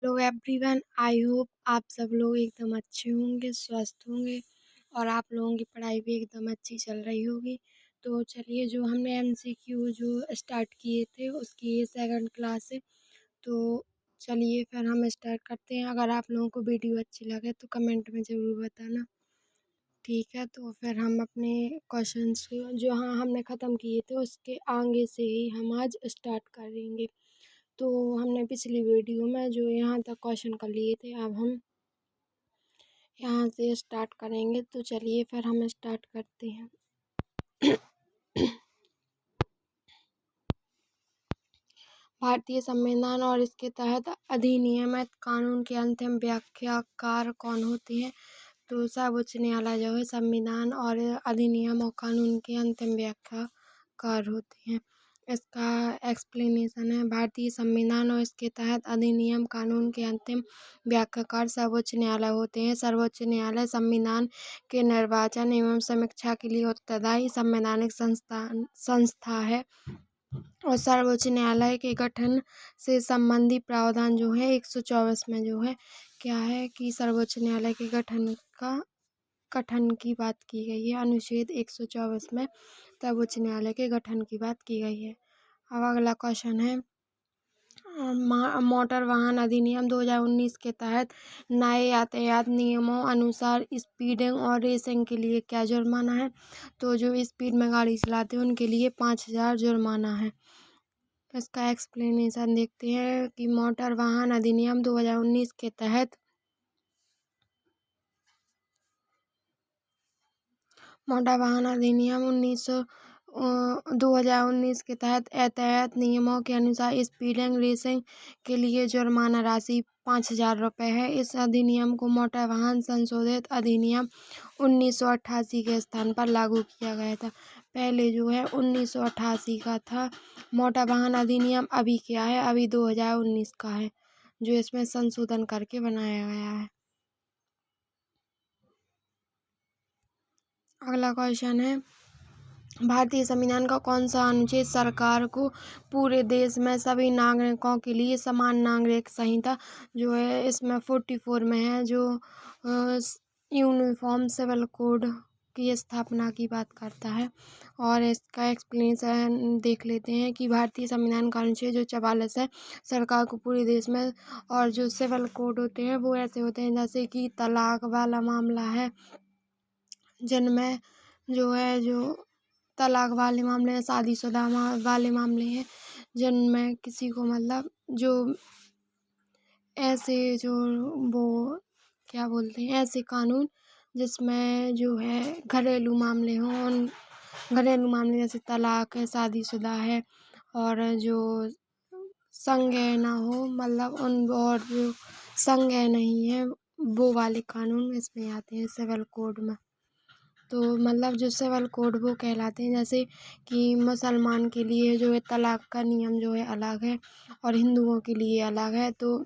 Hello everyone, I hope आप सब लोग एकदम अच्छे होंगे, स्वस्थ होंगे और आप लोगों की पढ़ाई भी एकदम अच्छी चल रही होगी। तो चलिए, जो हमने एमसीक्यू जो स्टार्ट किए थे उसकी ये सेकंड क्लास है। तो चलिए फिर हम स्टार्ट करते हैं। अगर आप लोगों को वीडियो अच्छी लगे तो कमेंट में ज़रूर बताना। ठीक है, तो फिर हम अपने क्वेश्चंस जो हाँ हमने ख़त्म किए थे उसके आगे से ही हम आज स्टार्ट करेंगे। तो हमने पिछली वीडियो में जो यहाँ तक क्वेश्चन कर लिए थे, अब हम यहाँ से स्टार्ट करेंगे। तो चलिए फिर हम स्टार्ट करते हैं। भारतीय संविधान और इसके तहत अधिनियमित कानून के अंतिम व्याख्याकार कौन होते हैं? तो सर्वोच्च न्यायालय जो है संविधान और अधिनियम और कानून के अंतिम व्याख्याकार होते हैं। इसका एक्सप्लेनेशन है, भारतीय संविधान और इसके तहत अधिनियम कानून के अंतिम व्याख्याकार सर्वोच्च न्यायालय होते हैं। सर्वोच्च न्यायालय संविधान के निर्वाचन एवं समीक्षा के लिए उत्तरदायी संवैधानिक संस्था है और सर्वोच्च न्यायालय के गठन से संबंधी प्रावधान जो है 124 में जो है क्या है कि सर्वोच्च न्यायालय के गठन की बात की गई है। अनुच्छेद 124 में सर्वोच्च न्यायालय के गठन की बात की गई है। अब अगला क्वेश्चन है, मोटर वाहन अधिनियम 2019 के तहत नए यातायात नियमों अनुसार स्पीडिंग और रेसिंग के लिए क्या जुर्माना है? तो जो स्पीड में गाड़ी चलाते हैं उनके लिए 5000 जुर्माना है। इसका एक्सप्लेनेशन देखते हैं कि मोटर वाहन अधिनियम 2019 के तहत मोटर वाहन अधिनियम 2019 के तहत यातायात नियमों के अनुसार स्पीडिंग रेसिंग के लिए जुर्माना राशि 5000 रुपये है। इस अधिनियम को मोटर वाहन संशोधित अधिनियम 1988 के स्थान पर लागू किया गया था। पहले जो है 1988 का था मोटर वाहन अधिनियम, अभी क्या है, अभी 2019 का है जो इसमें संशोधन करके बनाया गया है। अगला क्वेश्चन है, भारतीय संविधान का कौन सा अनुच्छेद सरकार को पूरे देश में सभी नागरिकों के लिए समान नागरिक संहिता जो है इसमें 44 में है, जो यूनिफॉर्म सिविल कोड की स्थापना की बात करता है। और इसका एक्सप्लेनेशन देख लेते हैं कि भारतीय संविधान का अनुच्छेद जो 44 है सरकार को पूरे देश में, और जो सिविल कोड होते हैं वो ऐसे होते हैं जैसे कि तलाक वाला मामला है, जिनमें जो है जो तलाक वाले मामले हैं, शादीशुदा वाले मामले हैं जिनमें किसी को मतलब जो ऐसे जो वो क्या बोलते हैं, ऐसे कानून जिसमें जो है घरेलू मामले हों, उन घरेलू मामले जैसे तलाक है, शादीशुदा है और जो संज्ञेय ना हो, मतलब उन, और जो संज्ञेय नहीं है वो वाले कानून इसमें आते हैं सिविल कोड में। तो मतलब जो सिविल कोड वो कहलाते हैं, जैसे कि मुसलमान के लिए जो है तलाक का नियम जो है अलग है और हिंदुओं के लिए अलग है। तो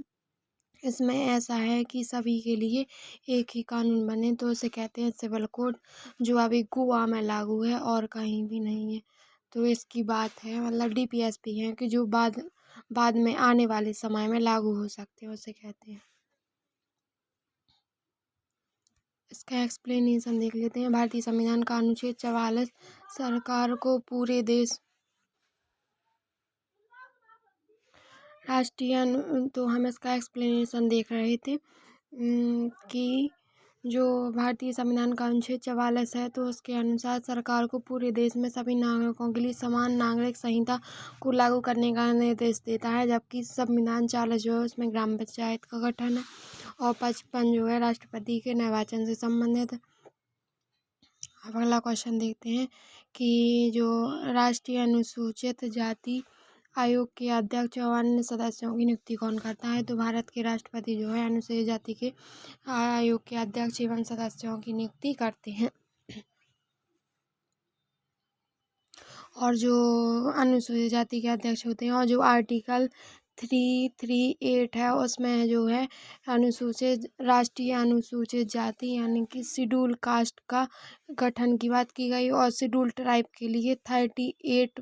इसमें ऐसा है कि सभी के लिए एक ही कानून बने तो उसे कहते हैं सिविल कोड, जो अभी गोवा में लागू है और कहीं भी नहीं है। तो इसकी बात है, मतलब डीपीएसपी है कि जो बाद में आने वाले समय में लागू हो सकते हैं, उसे कहते हैं। इसका एक्सप्लेनेशन देख लेते हैं। भारतीय संविधान का अनुच्छेद 44 सरकार को पूरे देश तो हम इसका एक्सप्लेनेशन देख रहे थे कि जो भारतीय संविधान का अनुच्छेद 44 है तो उसके अनुसार सरकार को पूरे देश में सभी नागरिकों के लिए समान नागरिक संहिता को लागू करने का निर्देश देता है, जबकि संविधान 40 जो है उसमें ग्राम पंचायत का गठन है और 55 जो है राष्ट्रपति के निर्वाचन से संबंधित है। अब अगला क्वेश्चन देखते हैं कि जो राष्ट्रीय अनुसूचित जाति आयोग के अध्यक्ष और अन्य सदस्यों की नियुक्ति कौन करता है? तो भारत के राष्ट्रपति जो है अनुसूचित जाति के आयोग के अध्यक्ष एवं सदस्यों की नियुक्ति करते हैं। और जो अनुसूचित जाति के अध्यक्ष होते हैं और जो आर्टिकल 338 है उसमें जो है राष्ट्रीय अनुसूचित जाति यानी कि शेड्यूल कास्ट का गठन की बात की गई और शेड्यूल ट्राइब के लिए 38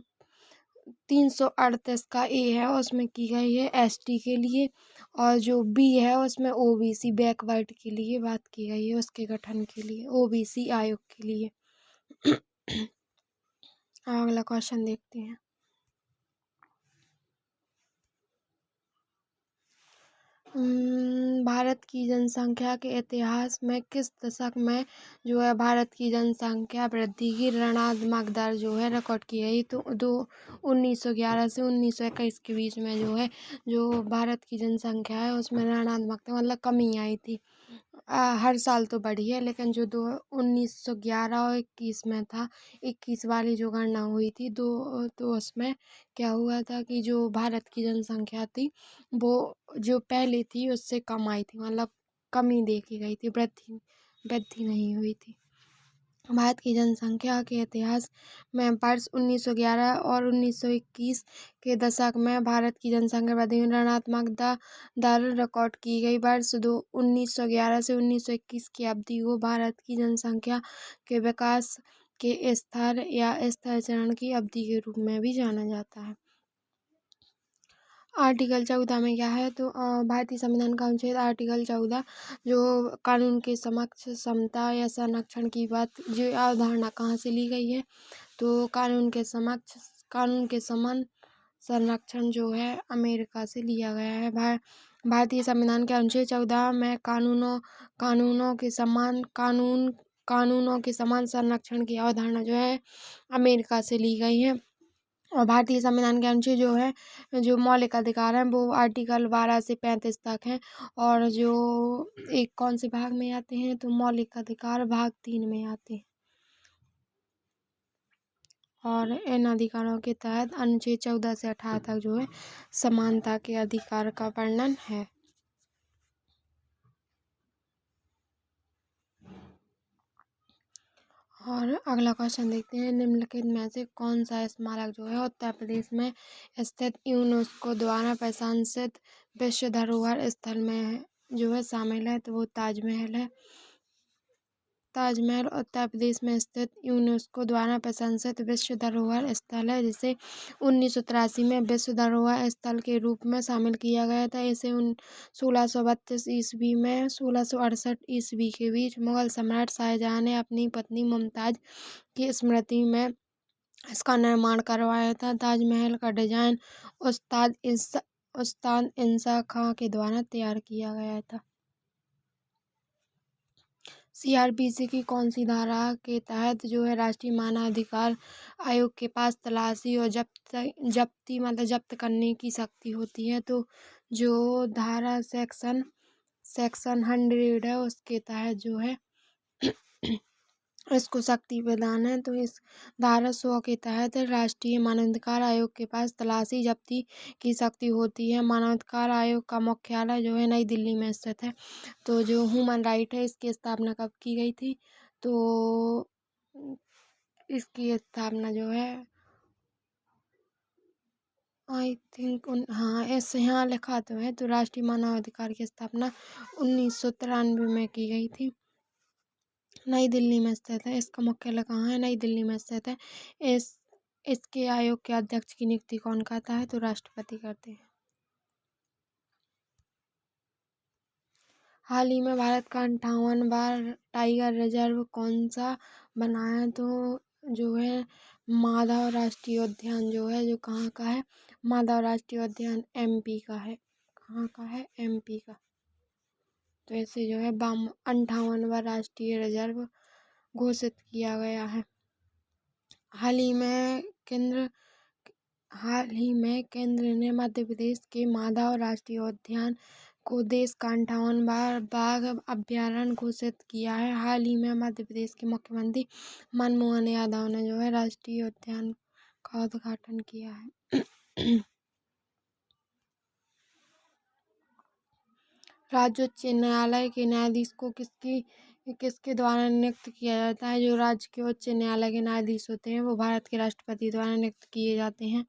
338 का ए है उसमें की गई है एसटी के लिए, और जो बी है उसमें ओबीसी बैकवर्ड के लिए बात की गई है, उसके गठन के लिए, ओबीसी आयोग के लिए। अगला क्वेश्चन देखते हैं। भारत की जनसंख्या के इतिहास में किस दशक में जो है भारत की जनसंख्या वृद्धि की ऋणात्मक दर जो है रिकॉर्ड की गई? तो 1911 से 1921 के बीच में जो है जो भारत की जनसंख्या है उसमें ऋणात्मक मतलब कमी आई थी। हर साल तो बढ़ी है, लेकिन जो 1911 और 21 में था, 21 वाली जो गणना हुई थी तो उसमें क्या हुआ था कि जो भारत की जनसंख्या थी वो जो पहले थी उससे कम आई थी, मतलब कमी देखी गई थी, वृद्धि वृद्धि नहीं हुई थी। भारत की जनसंख्या के इतिहास में वर्ष 1911 और 1921 के दशक में भारत की जनसंख्या वृद्धि में ऋणात्मक दर रिकॉर्ड की गई। वर्ष 1911 से 1921 की अवधि को भारत की जनसंख्या के विकास के स्तर या स्तर चरण की अवधि के रूप में भी जाना जाता है। आर्टिकल 14 में क्या है? तो भारतीय संविधान का अनुच्छेद आर्टिकल 14 जो कानून के समक्ष समता या संरक्षण की बात जो अवधारणा कहाँ से ली गई है? तो कानून के समान संरक्षण जो है अमेरिका से लिया गया है। भारतीय संविधान के अनुच्छेद 14 में कानूनों के समान संरक्षण की अवधारणा जो है अमेरिका से ली गई है। और भारतीय संविधान के अनुच्छेद जो है जो मौलिक अधिकार हैं वो आर्टिकल 12 से 35 तक हैं, और जो एक कौन से भाग में आते हैं? तो मौलिक अधिकार भाग 3 में आते हैं। और इन अधिकारों के तहत अनुच्छेद 14 से 18 तक जो है समानता के अधिकार का वर्णन है। और अगला क्वेश्चन देखते हैं। निम्नलिखित में से कौन सा स्मारक जो है उत्तर प्रदेश में स्थित यूनेस्को द्वारा प्रशंसित विश्व धरोहर स्थल में जो है शामिल है? तो वो ताजमहल है। ताजमहल उत्तर प्रदेश में स्थित यूनेस्को द्वारा प्रशंसित विश्व धरोहर स्थल है, जिसे 1983 में विश्व धरोहर स्थल के रूप में शामिल किया गया था। इसे 1632 ईस्वी में 1668 ईस्वी के बीच मुगल सम्राट शाहजहां ने अपनी पत्नी मुमताज की स्मृति में इसका निर्माण करवाया था। ताजमहल का डिजाइन उस्ताद इंसा खां के द्वारा तैयार किया गया था। सीआरपीसी की कौन सी धारा के तहत जो है राष्ट्रीय मानवाधिकार आयोग के पास तलाशी और जब्त करने की शक्ति होती है? तो जो धारा सेक्शन 100 है उसके तहत जो है इसको शक्ति प्रदान है। तो इस धारा 100 के तहत राष्ट्रीय मानवाधिकार आयोग के पास तलाशी जब्ती की शक्ति होती है। मानवाधिकार आयोग का मुख्यालय जो है नई दिल्ली में स्थित है। तो जो ह्यूमन राइट है इसकी स्थापना कब की गई थी? तो इसकी स्थापना जो है आई थिंक हाँ ऐसे यहाँ लिखा तो है। तो राष्ट्रीय मानवाधिकार की स्थापना 1993 में की गई थी। नई दिल्ली में स्थित है। इसका मुख्यालय कहाँ है? नई दिल्ली में स्थित है। इसके आयोग के अध्यक्ष की नियुक्ति कौन करता है? तो राष्ट्रपति करते हैं। हाल ही में भारत का 58वां टाइगर रिजर्व कौन सा बना है? तो जो है माधव राष्ट्रीय उद्यान जो है जो कहाँ का है? माधव राष्ट्रीय उद्यान एमपी का है। कहाँ का है? एमपी का। तो ऐसे जो है 58वां राष्ट्रीय रिजर्व घोषित किया गया है। हाल ही में केंद्र ने मध्य प्रदेश के माधव राष्ट्रीय उद्यान को देश का 58वां बाघ अभ्यारण्य घोषित किया है। हाल ही में मध्य प्रदेश के मुख्यमंत्री मनमोहन यादव ने जो है राष्ट्रीय उद्यान का उद्घाटन किया है। राज्य उच्च न्यायालय के न्यायाधीश को किसकी किसके द्वारा नियुक्त किया जाता है? जो राज्य के उच्च न्यायालय के न्यायाधीश होते हैं वो भारत के राष्ट्रपति द्वारा नियुक्त किए जाते हैं।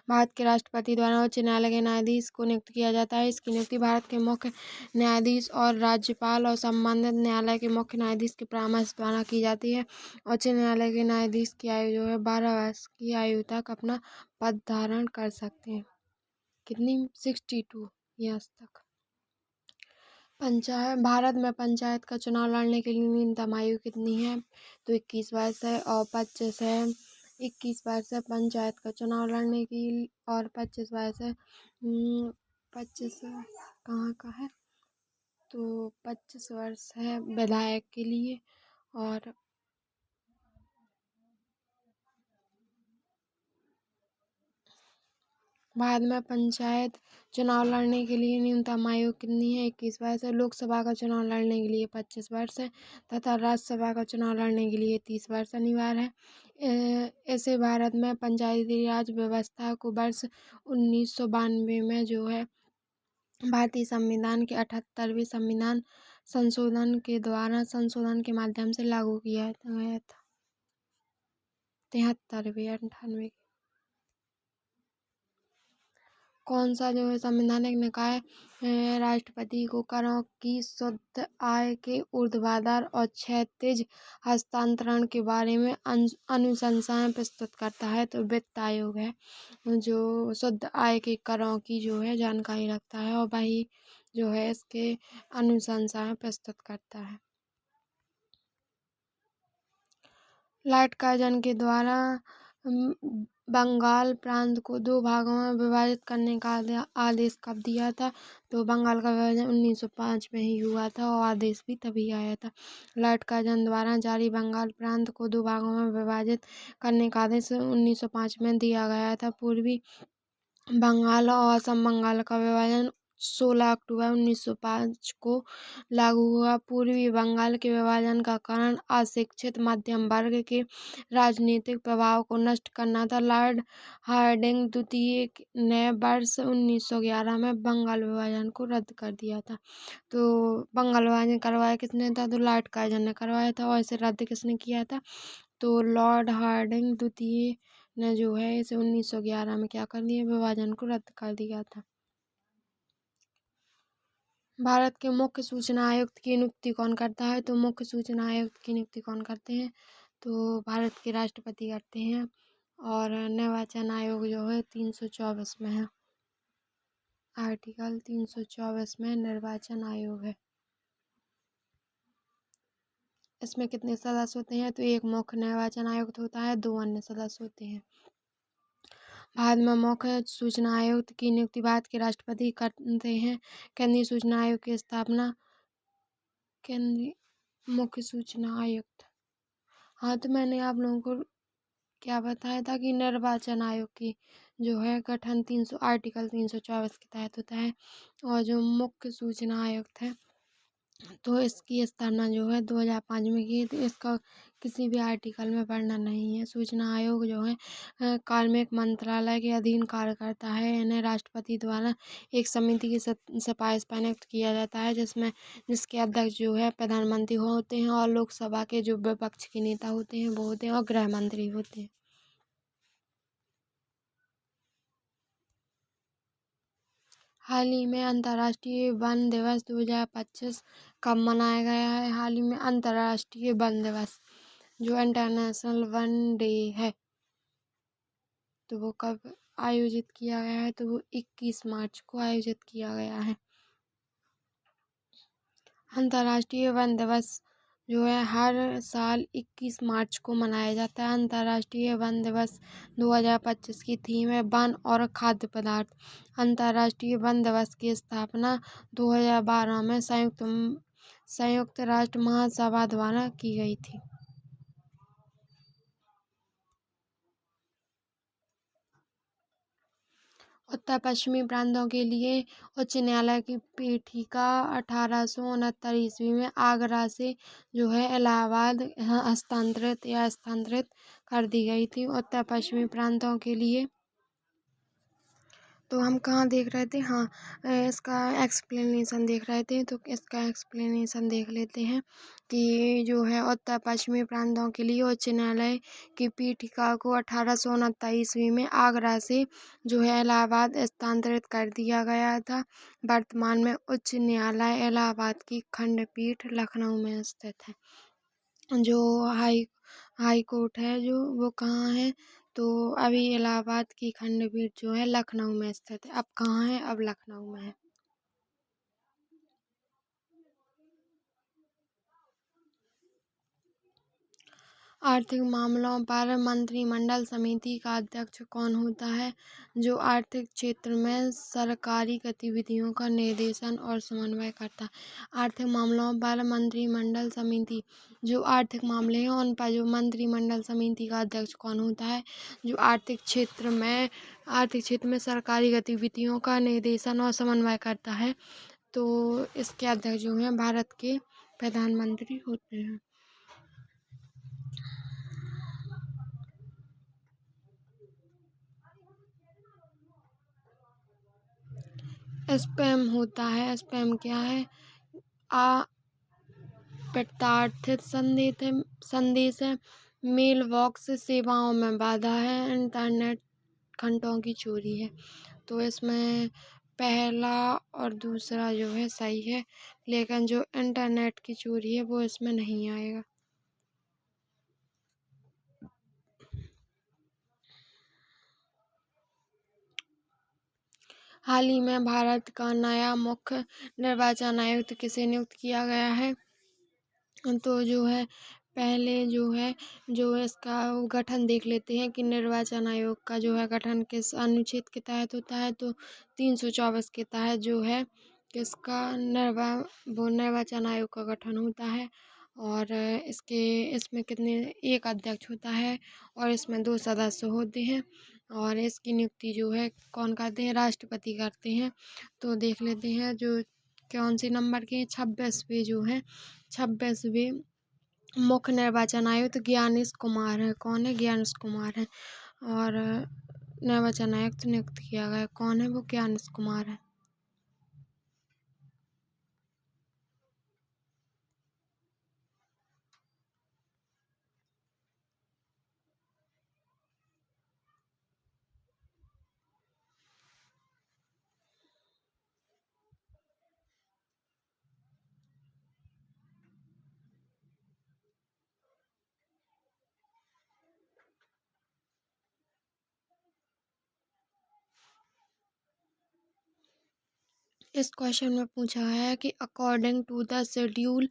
भारत के राष्ट्रपति द्वारा उच्च न्यायालय के न्यायाधीश को नियुक्त किया जाता है। इसकी नियुक्ति भारत के मुख्य न्यायाधीश और राज्यपाल और संबंधित न्यायालय के मुख्य न्यायाधीश के परामर्श द्वारा की जाती है। उच्च न्यायालय के न्यायाधीश की आयु जो है 12 वर्ष की आयु तक अपना पद धारण कर सकते हैं। कितनी? 62 ईयर्स तक। भारत में पंचायत का चुनाव लड़ने के लिए न्यूनतम आयु कितनी है? तो 21 वर्ष है और 25 है। 21 वर्ष है पंचायत का चुनाव लड़ने की और 25 वर्ष है। 25 कहाँ का है? तो 25 वर्ष है विधायक के लिए। और भारत में पंचायत चुनाव लड़ने के लिए न्यूनतम आयु कितनी है? 21 वर्ष है। लोकसभा का चुनाव लड़ने के लिए 25 वर्ष है तथा राज्यसभा का चुनाव लड़ने के लिए 30 वर्ष अनिवार्य है। ऐसे भारत में पंचायती राज व्यवस्था को वर्ष 1992 में जो है भारतीय संविधान के 78वें संविधान संशोधन के माध्यम से लागू किया गया था। 73वें 98वें। कौन सा जो है संवैधानिक निकाय राष्ट्रपति को करों की शुद्ध आय के ऊर्ध्वाधर और क्षैतिज हस्तांतरण के बारे में अनुशंसाएं प्रस्तुत करता है? तो वित्त आयोग है जो शुद्ध आय के करों की जो है जानकारी रखता है और वही जो है इसके अनुशंसाएं प्रस्तुत करता है। लॉर्ड कार्जन के द्वारा बंगाल प्रांत को 2 भागों में विभाजित करने का आदेश कब दिया था? तो बंगाल का विभाजन 1905 में ही हुआ था और आदेश भी तभी आया था। लॉर्ड कार्जन द्वारा जारी बंगाल प्रांत को 2 भागों में विभाजित करने का आदेश 1905 में दिया गया था। पूर्वी बंगाल और असम बंगाल का विभाजन 16 अक्टूबर 1905 को लागू हुआ। पूर्वी बंगाल के विभाजन का कारण अशिक्षित मध्यम वर्ग के राजनीतिक प्रभाव को नष्ट करना था। लॉर्ड हार्डिंग द्वितीय ने वर्ष 1911 में बंगाल विभाजन को रद्द कर दिया था। तो बंगाल विभाजन करवाया किसने था? तो लॉर्ड कार्जन ने करवाया था। और इसे रद्द किसने किया था? तो लॉर्ड हार्डिंग द्वितीय ने जो है इसे 1911 में क्या कर दिया? विभाजन को रद्द कर दिया था। भारत के मुख्य सूचना आयुक्त की नियुक्ति कौन करता है? तो मुख्य सूचना आयुक्त की नियुक्ति कौन करते हैं? तो भारत के राष्ट्रपति करते हैं। और निर्वाचन आयोग जो है 324 में है। आर्टिकल 324 में निर्वाचन आयोग है। इसमें कितने सदस्य होते हैं? तो एक मुख्य निर्वाचन आयुक्त होता है, 2 अन्य सदस्य होते हैं। भारत में मुख्य सूचना आयुक्त की नियुक्ति भारत के राष्ट्रपति करते हैं। केंद्रीय सूचना आयोग की स्थापना केंद्रीय मुख्य सूचना आयुक्त। हाँ, तो मैंने आप लोगों को क्या बताया था कि निर्वाचन आयोग की जो है गठन आर्टिकल 324 के तहत होता है। और जो मुख्य सूचना आयुक्त है तो इसकी स्थापना जो है 2005 में की। तो इसका किसी भी आर्टिकल में पढ़ना नहीं है। सूचना आयोग जो है कार्मिक मंत्रालय के अधीन कार्य करता है। इन्हें राष्ट्रपति द्वारा एक समिति की सिफारिश पर नियुक्त किया जाता है जिसके अध्यक्ष जो है प्रधानमंत्री होते हैं और लोकसभा के जो विपक्ष के नेता होते हैं वो होते हैं और गृह मंत्री होते हैं। हाल ही में अंतर्राष्ट्रीय वन दिवस 2025 कब मनाया गया है? हाल ही में अंतर्राष्ट्रीय वन दिवस जो इंटरनेशनल वन डे है तो वो कब आयोजित किया गया है? तो वो 21 मार्च को आयोजित किया गया है। अंतर्राष्ट्रीय वन दिवस जो है हर साल 21 मार्च को मनाया जाता है। अंतर्राष्ट्रीय वन दिवस 2025 की थीम है वन और खाद्य पदार्थ। अंतर्राष्ट्रीय वन दिवस की स्थापना 2012 में संयुक्त राष्ट्र महासभा द्वारा की गई थी। उत्तर पश्चिमी प्रांतों के लिए उच्च न्यायालय की पीठिका 1869 ईस्वी में आगरा से जो है इलाहाबाद स्थानांतरित कर दी गई थी। उत्तर पश्चिमी प्रांतों के लिए तो हम कहाँ देख रहे थे, हाँ, इसका एक्सप्लेनेशन देख रहे थे। तो इसका एक्सप्लेनेशन देख लेते हैं कि जो है उत्तर पश्चिमी प्रांतों के लिए उच्च न्यायालय की पीठिका को 1869 ईस्वी में आगरा से जो है इलाहाबाद स्थानांतरित कर दिया गया था। वर्तमान में उच्च न्यायालय इलाहाबाद की खंडपीठ लखनऊ में स्थित है। जो हाई कोर्ट है जो वो कहाँ है, तो अभी इलाहाबाद की खंडपीठ जो है लखनऊ में स्थित है। अब कहाँ है, अब लखनऊ में है। आर्थिक मामलों पर मंत्रिमंडल समिति का अध्यक्ष कौन होता है? जो आर्थिक क्षेत्र में सरकारी गतिविधियों का निर्देशन और समन्वय करता है। आर्थिक मामलों पर मंत्रिमंडल समिति, जो आर्थिक मामले हैं उन पर जो मंत्रिमंडल समिति का अध्यक्ष कौन होता है? जो आर्थिक क्षेत्र में सरकारी गतिविधियों का निर्देशन और समन्वय करता है। तो इसके अध्यक्ष जो हैं भारत के प्रधानमंत्री होते हैं। स्पैम होता है, स्पैम क्या है? अप्रत्याशित संदेश है, मेल बॉक्स सेवाओं में बाधा है, इंटरनेट घंटों की चोरी है। तो इसमें पहला और दूसरा जो है सही है, लेकिन जो इंटरनेट की चोरी है वो इसमें नहीं आएगा। हाल ही में भारत का नया मुख्य निर्वाचन आयुक्त किसे नियुक्त किया गया है? तो जो है पहले जो इसका गठन देख लेते हैं कि निर्वाचन आयोग का जो है गठन किस अनुच्छेद के तहत होता है। तो 324 के तहत जो है किसका निर्वाचन आयोग का गठन होता है। और इसमें कितने, एक अध्यक्ष होता है और इसमें 2 सदस्य होते हैं। और इसकी नियुक्ति जो है कौन करते हैं? राष्ट्रपति करते हैं। तो देख लेते हैं जो कौन से नंबर के 26वें जो है 26वें मुख्य निर्वाचन आयुक्त ज्ञानेश कुमार है। कौन है? ज्ञानेश कुमार है। और निर्वाचन आयुक्त नियुक्त किया गया कौन है? वो ज्ञानेश कुमार है। इस क्वेश्चन में पूछा है कि according to the schedule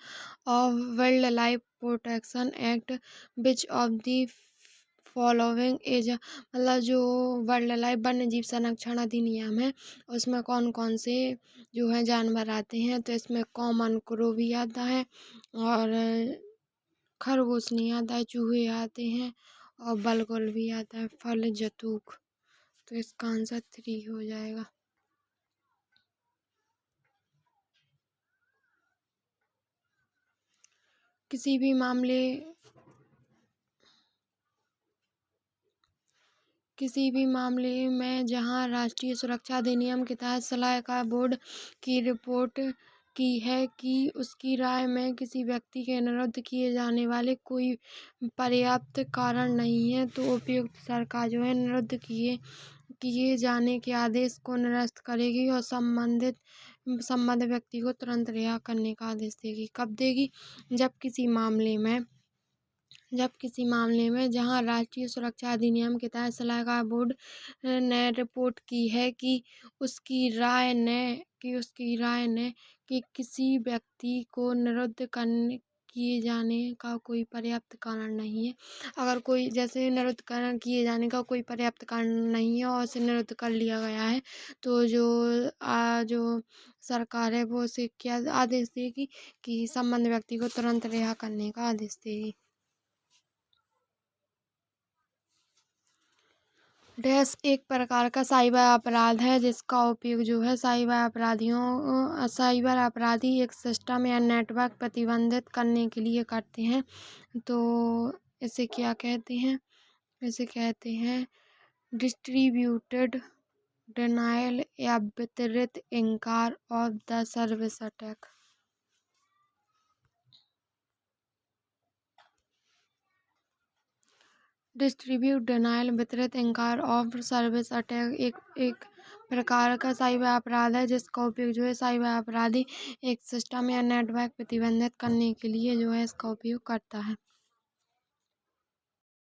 of wild life protection act which of the following is, मतलब जो वाइल्ड लाइफ वन्य जीव संरक्षण अधिनियम है उसमें कौन कौन से जो है जानवर आते हैं? तो इसमें कॉमन क्रो भी आता है और खरगोश नहीं आता है, चूहे आते हैं और बलगुल भी आता है, फल जतूक। तो इसका आंसर 3 हो जाएगा। किसी भी मामले में जहां राष्ट्रीय सुरक्षा अधिनियम के तहत सलाहकार बोर्ड की रिपोर्ट की है कि उसकी राय में किसी व्यक्ति के निरुद्ध किए जाने वाले कोई पर्याप्त कारण नहीं है, तो उपयुक्त सरकार जो है निरुद्ध किए जाने के आदेश को निरस्त करेगी और संबंधित व्यक्ति को तुरंत रिहा करने का आदेश देगी। कब देगी? जब किसी मामले में जहां राष्ट्रीय सुरक्षा अधिनियम के तहत सलाहकार बोर्ड ने रिपोर्ट की है कि उसकी राय ने कि किसी व्यक्ति को निरुद्ध किए जाने का कोई पर्याप्त कारण नहीं है। अगर कोई जैसे निरुद्ध किए जाने का कोई पर्याप्त कारण नहीं है और उसे निरुद्ध कर लिया गया है, तो जो सरकार है वो उसे क्या आदेश देगी कि संबंधित व्यक्ति को तुरंत रिहा करने का आदेश देगी। डैश एक प्रकार का साइबर अपराध है जिसका उपयोग जो है साइबर अपराधी एक सिस्टम या नेटवर्क प्रतिबंधित करने के लिए करते हैं। तो इसे क्या कहते हैं? इसे कहते हैं डिस्ट्रीब्यूटेड डिनायल या वितरित इनकार of the service attack. Distribute denial वितरित इनकार ऑफ सर्विस अटैक एक प्रकार का साइबर अपराध है जिसका उपयोग जो है साइबर अपराधी एक सिस्टम या नेटवर्क प्रतिबंधित करने के लिए जो है इसका उपयोग करता है।